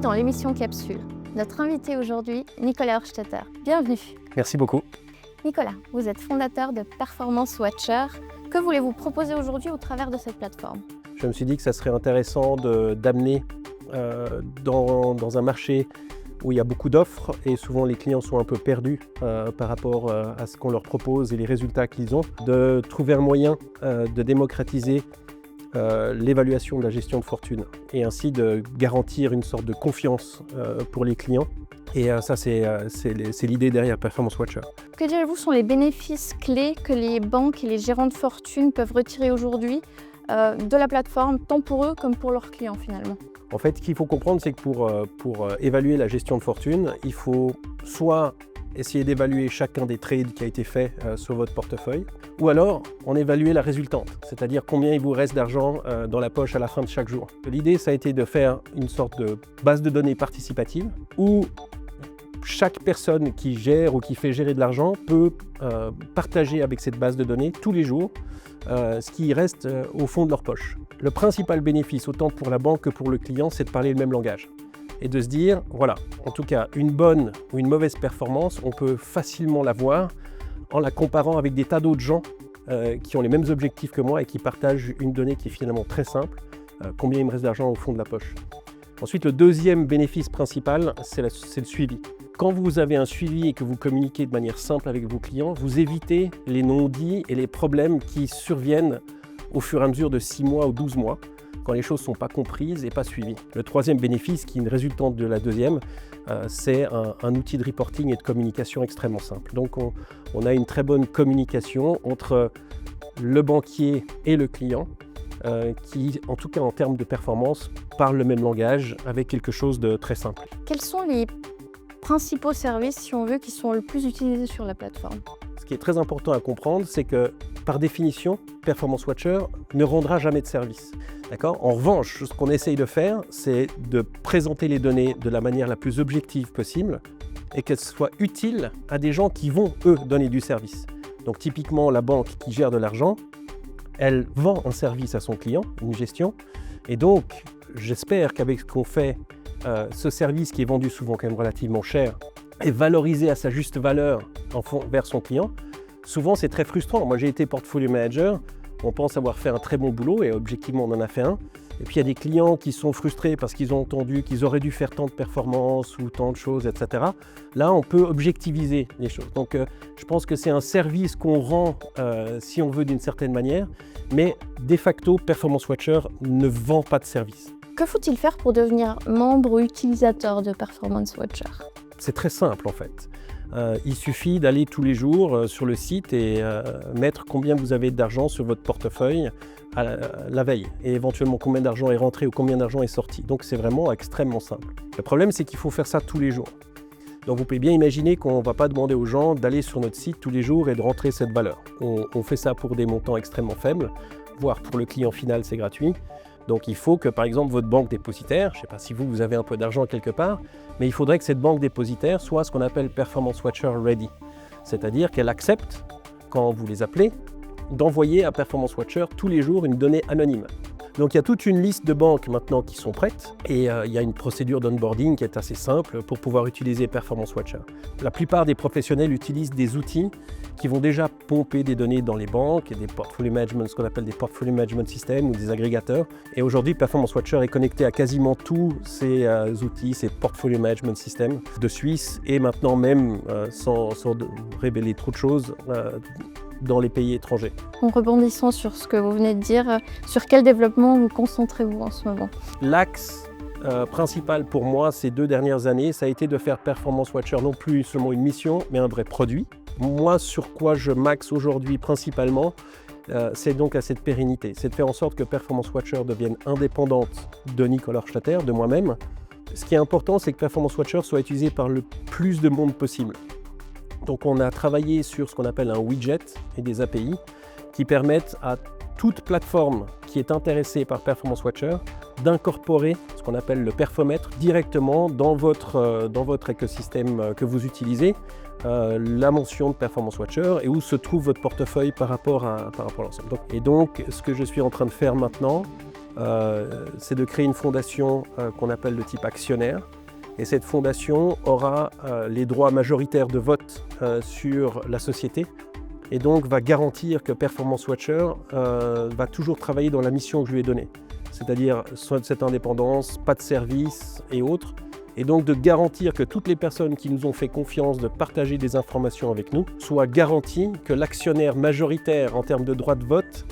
dans l'émission Capsule. Notre invité aujourd'hui, Nicolas Horstetter. Bienvenue. Merci beaucoup. Nicolas, vous êtes fondateur de Performance Watcher. Que voulez-vous proposer aujourd'hui au travers de cette plateforme? Je me suis dit que ça serait intéressant d'amener dans un marché où il y a beaucoup d'offres et souvent les clients sont un peu perdus par rapport à ce qu'on leur propose et les résultats qu'ils ont, de trouver un moyen de démocratiser l'évaluation de la gestion de fortune et ainsi de garantir une sorte de confiance pour les clients. Et ça, c'est l'idée derrière Performance Watcher. Que direz-vous sont les bénéfices clés que les banques et les gérants de fortune peuvent retirer aujourd'hui de la plateforme, tant pour eux comme pour leurs clients finalement? En fait, ce qu'il faut comprendre, c'est que pour évaluer la gestion de fortune, il faut soit essayer d'évaluer chacun des trades qui a été fait sur votre portefeuille, ou alors en évaluer la résultante, c'est-à-dire combien il vous reste d'argent dans la poche à la fin de chaque jour. L'idée, ça a été de faire une sorte de base de données participative où chaque personne qui gère ou qui fait gérer de l'argent peut partager avec cette base de données tous les jours ce qui reste au fond de leur poche. Le principal bénéfice, autant pour la banque que pour le client, c'est de parler le même langage et de se dire, voilà, en tout cas, une bonne ou une mauvaise performance, on peut facilement la voir en la comparant avec des tas d'autres gens qui ont les mêmes objectifs que moi et qui partagent une donnée qui est finalement très simple, combien il me reste d'argent au fond de la poche. Ensuite, le deuxième bénéfice principal, c'est le suivi. Quand vous avez un suivi et que vous communiquez de manière simple avec vos clients, vous évitez les non-dits et les problèmes qui surviennent au fur et à mesure de 6 mois ou 12 mois, quand les choses ne sont pas comprises et pas suivies. Le troisième bénéfice, qui est une résultante de la deuxième, c'est un outil de reporting et de communication extrêmement simple. Donc on a une très bonne communication entre le banquier et le client, qui, en tout cas en termes de performance, parlent le même langage avec quelque chose de très simple. Quels sont les principaux services, si on veut, qui sont le plus utilisés sur la plateforme? Ce qui est très important à comprendre, c'est que, par définition, Performance Watcher ne rendra jamais de service. D'accord ? En revanche, ce qu'on essaye de faire, c'est de présenter les données de la manière la plus objective possible et qu'elles soient utiles à des gens qui vont, eux, donner du service. Donc typiquement, la banque qui gère de l'argent, elle vend un service à son client, une gestion, et donc j'espère qu'avec ce qu'on fait, ce service qui est vendu souvent quand même relativement cher est valorisé à sa juste valeur vers son client. Souvent, c'est très frustrant. Moi, j'ai été portfolio manager, on pense avoir fait un très bon boulot et objectivement, on en a fait un. Et puis, il y a des clients qui sont frustrés parce qu'ils ont entendu qu'ils auraient dû faire tant de performances ou tant de choses, etc. Là, on peut objectiviser les choses. Donc, je pense que c'est un service qu'on rend, si on veut, d'une certaine manière, mais de facto, Performance Watcher ne vend pas de service. Que faut-il faire pour devenir membre ou utilisateur de Performance Watcher? C'est très simple en fait. Il suffit d'aller tous les jours sur le site et mettre combien vous avez d'argent sur votre portefeuille la veille et éventuellement combien d'argent est rentré ou combien d'argent est sorti. Donc c'est vraiment extrêmement simple. Le problème, c'est qu'il faut faire ça tous les jours. Donc vous pouvez bien imaginer qu'on ne va pas demander aux gens d'aller sur notre site tous les jours et de rentrer cette valeur. On fait ça pour des montants extrêmement faibles, voire pour le client final c'est gratuit. Donc il faut que par exemple votre banque dépositaire, je ne sais pas si vous avez un peu d'argent quelque part, mais il faudrait que cette banque dépositaire soit ce qu'on appelle Performance Watcher Ready. C'est-à-dire qu'elle accepte, quand vous les appelez, d'envoyer à Performance Watcher tous les jours une donnée anonyme. Donc il y a toute une liste de banques maintenant qui sont prêtes et il y a une procédure d'onboarding qui est assez simple pour pouvoir utiliser Performance Watcher. La plupart des professionnels utilisent des outils qui vont déjà pomper des données dans les banques et des portfolio management, ce qu'on appelle des portfolio management systems ou des agrégateurs. Et aujourd'hui, Performance Watcher est connecté à quasiment tous ces outils, ces portfolio management systems de Suisse et maintenant même, sans révéler trop de choses, dans les pays étrangers. En rebondissant sur ce que vous venez de dire, sur quel développement vous concentrez-vous en ce moment? L'axe principal pour moi ces 2 dernières années, ça a été de faire Performance Watcher non plus seulement une mission, mais un vrai produit. Moi, sur quoi je m'axe aujourd'hui principalement, c'est donc à cette pérennité. C'est de faire en sorte que Performance Watcher devienne indépendante de Nicolas Horstetter, de moi-même. Ce qui est important, c'est que Performance Watcher soit utilisé par le plus de monde possible. Donc on a travaillé sur ce qu'on appelle un widget et des API qui permettent à toute plateforme qui est intéressée par Performance Watcher d'incorporer ce qu'on appelle le perfomètre directement dans votre écosystème que vous utilisez, la mention de Performance Watcher et où se trouve votre portefeuille par rapport à l'ensemble. Et donc, ce que je suis en train de faire maintenant, c'est de créer une fondation qu'on appelle de type actionnaire, Et cette fondation aura les droits majoritaires de vote sur la société et donc va garantir que Performance Watcher va toujours travailler dans la mission que je lui ai donnée. C'est-à-dire cette indépendance, pas de services et autres. Et donc de garantir que toutes les personnes qui nous ont fait confiance de partager des informations avec nous soient garanties que l'actionnaire majoritaire en termes de droit de vote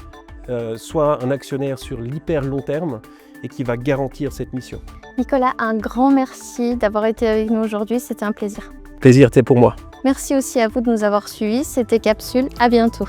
soit un actionnaire sur l'hyper long terme et qui va garantir cette mission. Nicolas, un grand merci d'avoir été avec nous aujourd'hui, c'était un plaisir. Plaisir, c'est pour moi. Merci aussi à vous de nous avoir suivis, c'était Capsule, à bientôt.